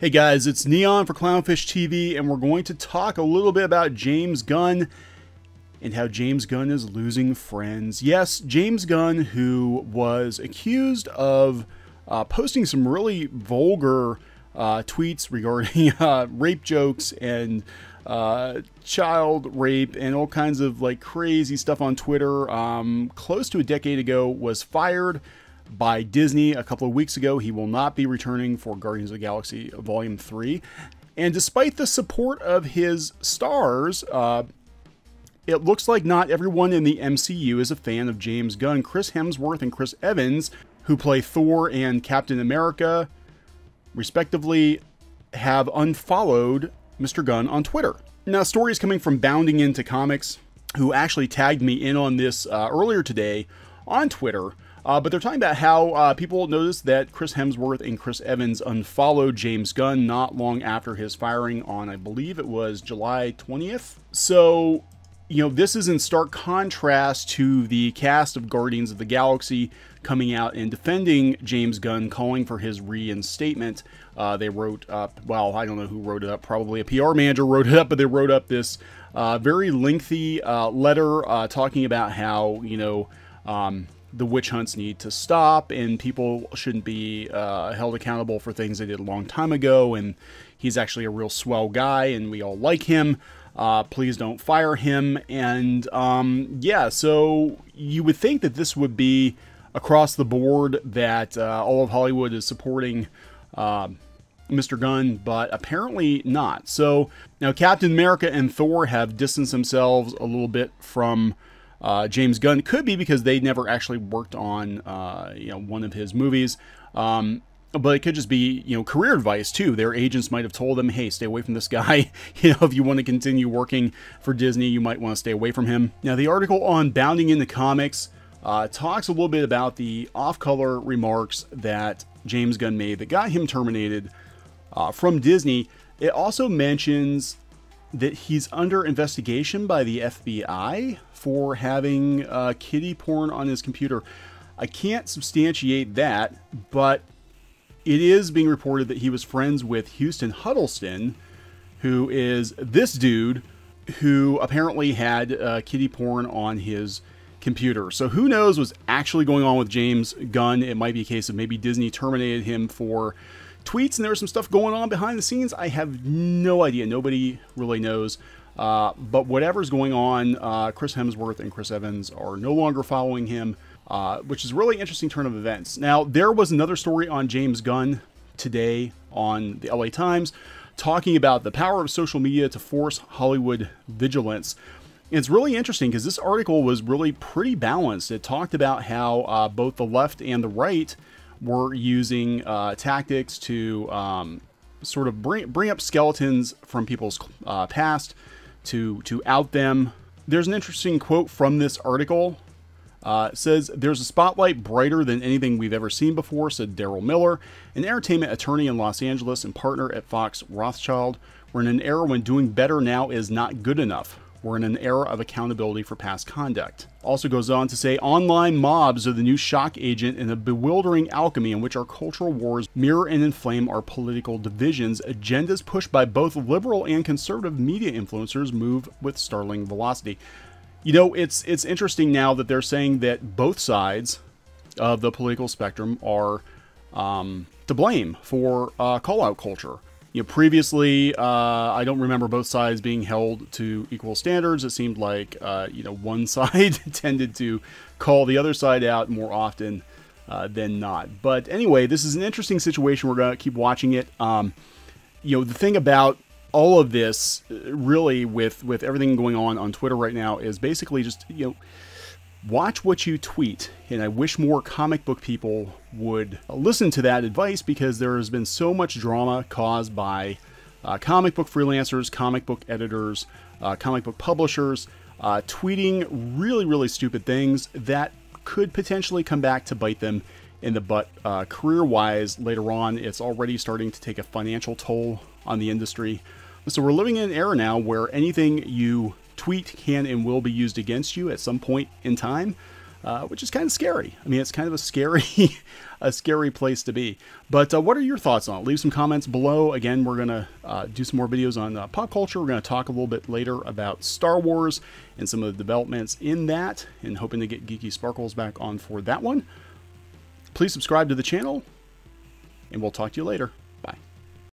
Hey guys, it's Neon for CLOWNFISH TV, and we're going to talk a little bit about James Gunn and how James Gunn is losing friends. Yes, James Gunn, who was accused of posting some really vulgar tweets regarding rape jokes and child rape and all kinds of like crazy stuff on Twitter close to a decade ago, was fired by Disney a couple of weeks ago. He will not be returning for Guardians of the Galaxy Volume 3. And despite the support of his stars, it looks like not everyone in the MCU is a fan of James Gunn. Chris Hemsworth and Chris Evans, who play Thor and Captain America, respectively, have unfollowed Mr. Gunn on Twitter. Now, stories coming from Bounding Into Comics, who actually tagged me in on this earlier today on Twitter. But they're talking about how people noticed that Chris Hemsworth and Chris Evans unfollowed James Gunn not long after his firing on, I believe it was July 20th. So, you know, this is in stark contrast to the cast of Guardians of the Galaxy coming out and defending James Gunn, calling for his reinstatement. They wrote up, well, I don't know who wrote it up, probably a PR manager wrote it up, but they wrote up this very lengthy letter talking about how, you know, the witch hunts need to stop and people shouldn't be held accountable for things they did a long time ago, and he's actually a real swell guy and we all like him. Please don't fire him. And yeah, so you would think that this would be across the board, that all of Hollywood is supporting Mr. Gunn, but apparently not. So now Captain America and Thor have distanced themselves a little bit from James Gunn. It could be because they never actually worked on you know, one of his movies, but it could just be, you know, career advice too. Their agents might have told them, hey, stay away from this guy. You know, if you want to continue working for Disney, you might want to stay away from him. Now, the article on Bounding Into Comics talks a little bit about the off-color remarks that James Gunn made that got him terminated from Disney. It also mentions that he's under investigation by the FBI for having kiddie porn on his computer. I can't substantiate that, but it is being reported that he was friends with Houston Huddleston, who is this dude who apparently had kiddie porn on his computer. So who knows what's actually going on with James Gunn. It might be a case of maybe Disney terminated him for tweets and there was some stuff going on behind the scenes. I have no idea. Nobody really knows. But whatever's going on, Chris Hemsworth and Chris Evans are no longer following him, which is a really interesting turn of events. Now, there was another story on James Gunn today on the LA Times talking about the power of social media to force Hollywood vigilance. It's really interesting because this article was really pretty balanced. It talked about how both the left and the right were using tactics to sort of bring up skeletons from people's past to out them. There's an interesting quote from this article. It says, "There's a spotlight brighter than anything we've ever seen before," said Daryl Miller, an entertainment attorney in Los Angeles and partner at Fox Rothschild. "We're in an era when doing better now is not good enough. We're in an era of accountability for past conduct." Also goes on to say, "Online mobs are the new shock agent in a bewildering alchemy in which our cultural wars mirror and inflame our political divisions. Agendas pushed by both liberal and conservative media influencers move with startling velocity." You know, it's interesting now that they're saying that both sides of the political spectrum are to blame for call-out culture. You know, previously, I don't remember both sides being held to equal standards. It seemed like, you know, one side tended to call the other side out more often than not. But anyway, this is an interesting situation. We're going to keep watching it. You know, the thing about all of this, really, with everything going on Twitter right now, is basically just, you know, watch what you tweet. And I wish more comic book people would listen to that advice, because there has been so much drama caused by comic book freelancers, comic book editors, comic book publishers, tweeting really, really stupid things that could potentially come back to bite them in the butt career-wise later on. It's already starting to take a financial toll on the industry. So we're living in an era now where anything you tweet can and will be used against you at some point in time. which is kind of scary. I mean, it's kind of a scary, a scary place to be. But what are your thoughts on it? Leave some comments below. Again, we're going to do some more videos on pop culture. We're going to talk a little bit later about Star Wars and some of the developments in that, and hoping to get Geeky Sparkles back on for that one. Please subscribe to the channel, and we'll talk to you later.